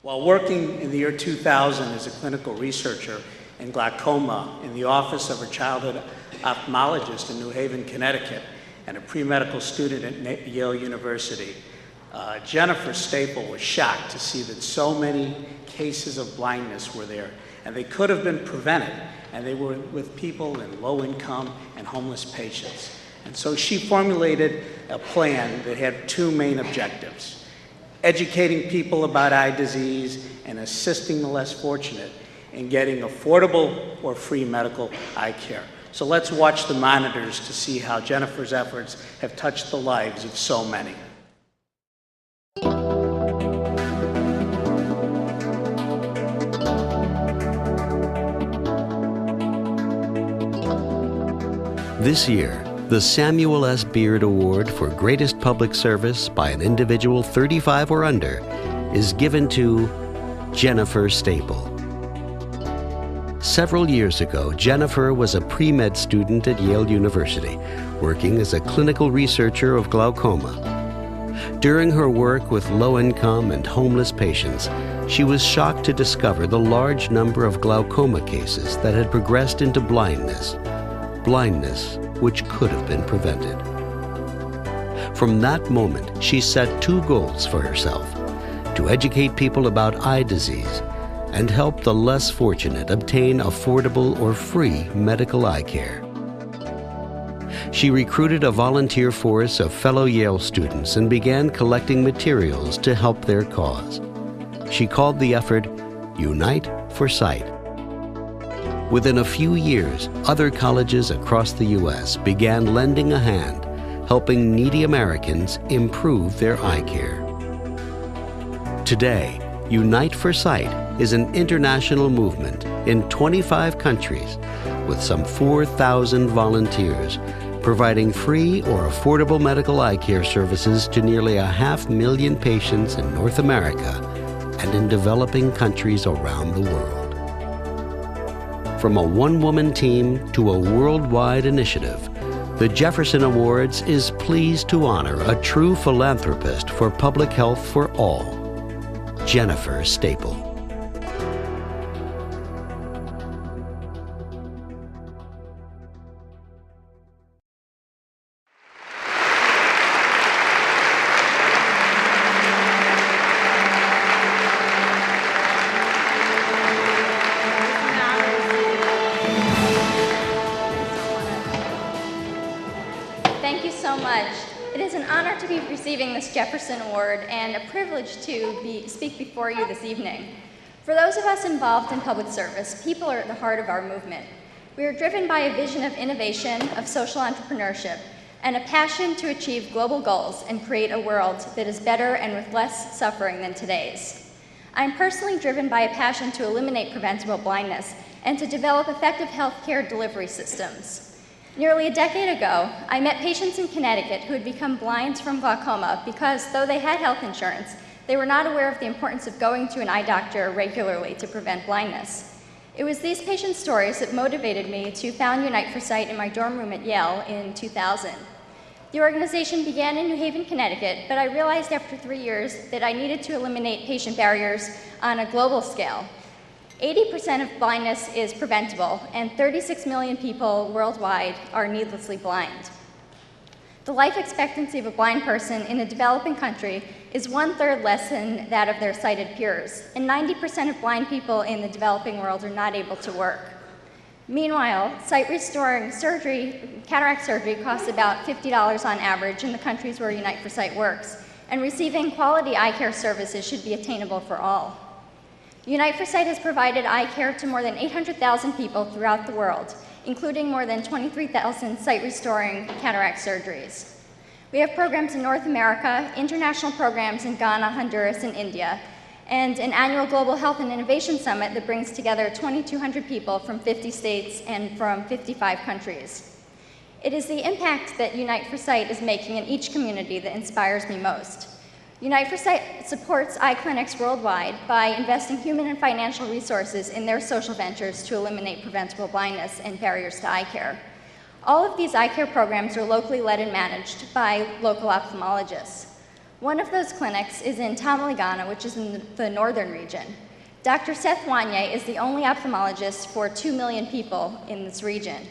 While working in the year 2000 as a clinical researcher in glaucoma in the office of a childhood ophthalmologist in New Haven, Connecticut, and a pre-medical student at Yale University, Jennifer Staple was shocked to see that so many cases of blindness were there, and they could have been prevented, and they were with people in low income and homeless patients. And so she formulated a plan that had two main objectives: educating people about eye disease and assisting the less fortunate in getting affordable or free medical eye care. So let's watch the monitors to see how Jennifer's efforts have touched the lives of so many. This year, the Samuel S. Beard Award for Greatest Public Service by an individual 35 or under is given to Jennifer Staple. Several years ago, Jennifer was a pre-med student at Yale University, working as a clinical researcher of glaucoma. During her work with low-income and homeless patients, she was shocked to discover the large number of glaucoma cases that had progressed into blindness which could have been prevented. From that moment, she set two goals for herself: to educate people about eye disease and help the less fortunate obtain affordable or free medical eye care. She recruited a volunteer force of fellow Yale students and began collecting materials to help their cause. She called the effort Unite for Sight. Within a few years, other colleges across the U.S. began lending a hand, helping needy Americans improve their eye care. Today, Unite for Sight is an international movement in 25 countries with some 4,000 volunteers providing free or affordable medical eye care services to nearly 500,000 patients in North America and in developing countries around the world. From a one-woman team to a worldwide initiative, the Jefferson Awards is pleased to honor a true philanthropist for public health for all, Jennifer Staple. Thank you so much. It is an honor to be receiving this Jefferson Award and a privilege to speak before you this evening. For those of us involved in public service, people are at the heart of our movement. We are driven by a vision of innovation, of social entrepreneurship, and a passion to achieve global goals and create a world that is better and with less suffering than today's. I'm personally driven by a passion to eliminate preventable blindness and to develop effective healthcare delivery systems. Nearly a decade ago, I met patients in Connecticut who had become blind from glaucoma because, though they had health insurance, they were not aware of the importance of going to an eye doctor regularly to prevent blindness. It was these patient stories that motivated me to found Unite for Sight in my dorm room at Yale in 2000. The organization began in New Haven, Connecticut, but I realized after 3 years that I needed to eliminate patient barriers on a global scale. 80% of blindness is preventable, and 36 million people worldwide are needlessly blind. The life expectancy of a blind person in a developing country is 1/3 less than that of their sighted peers, and 90% of blind people in the developing world are not able to work. Meanwhile, sight-restoring surgery, cataract surgery, costs about $50 on average in the countries where Unite for Sight works, and receiving quality eye care services should be attainable for all. Unite for Sight has provided eye care to more than 800,000 people throughout the world, including more than 23,000 sight-restoring cataract surgeries. We have programs in North America, international programs in Ghana, Honduras, and India, and an annual Global Health and Innovation Summit that brings together 2,200 people from 50 states and from 55 countries. It is the impact that Unite for Sight is making in each community that inspires me most. Unite for Sight supports eye clinics worldwide by investing human and financial resources in their social ventures to eliminate preventable blindness and barriers to eye care. All of these eye care programs are locally led and managed by local ophthalmologists. One of those clinics is in Tamale, Ghana, which is in the northern region. Dr. Seth Wanye is the only ophthalmologist for 2 million people in this region.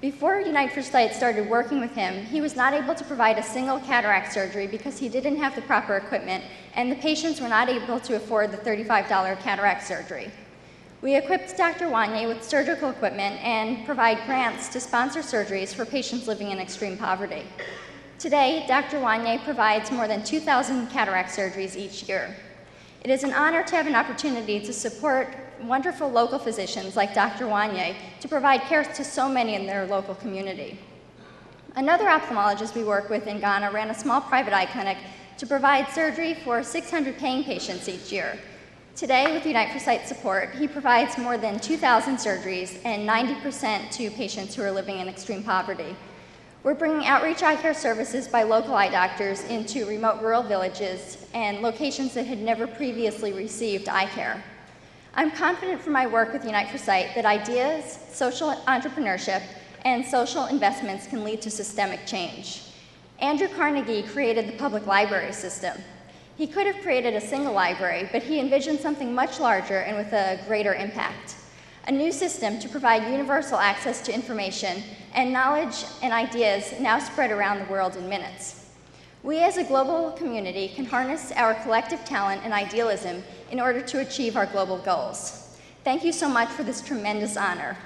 Before Unite for Sight started working with him, he was not able to provide a single cataract surgery because he didn't have the proper equipment, and the patients were not able to afford the $35 cataract surgery. We equipped Dr. Wanye with surgical equipment and provide grants to sponsor surgeries for patients living in extreme poverty. Today, Dr. Wanye provides more than 2,000 cataract surgeries each year. It is an honor to have an opportunity to support wonderful local physicians like Dr. Wanye to provide care to so many in their local community. Another ophthalmologist we work with in Ghana ran a small private eye clinic to provide surgery for 600 paying patients each year. Today, with Unite for Sight support, he provides more than 2,000 surgeries and 90% to patients who are living in extreme poverty. We're bringing outreach eye care services by local eye doctors into remote rural villages and locations that had never previously received eye care. I'm confident from my work with Unite for Sight that ideas, social entrepreneurship, and social investments can lead to systemic change. Andrew Carnegie created the public library system. He could have created a single library, but he envisioned something much larger and with a greater impact. A new system to provide universal access to information and knowledge and ideas now spread around the world in minutes. We as a global community can harness our collective talent and idealism in order to achieve our global goals. Thank you so much for this tremendous honor.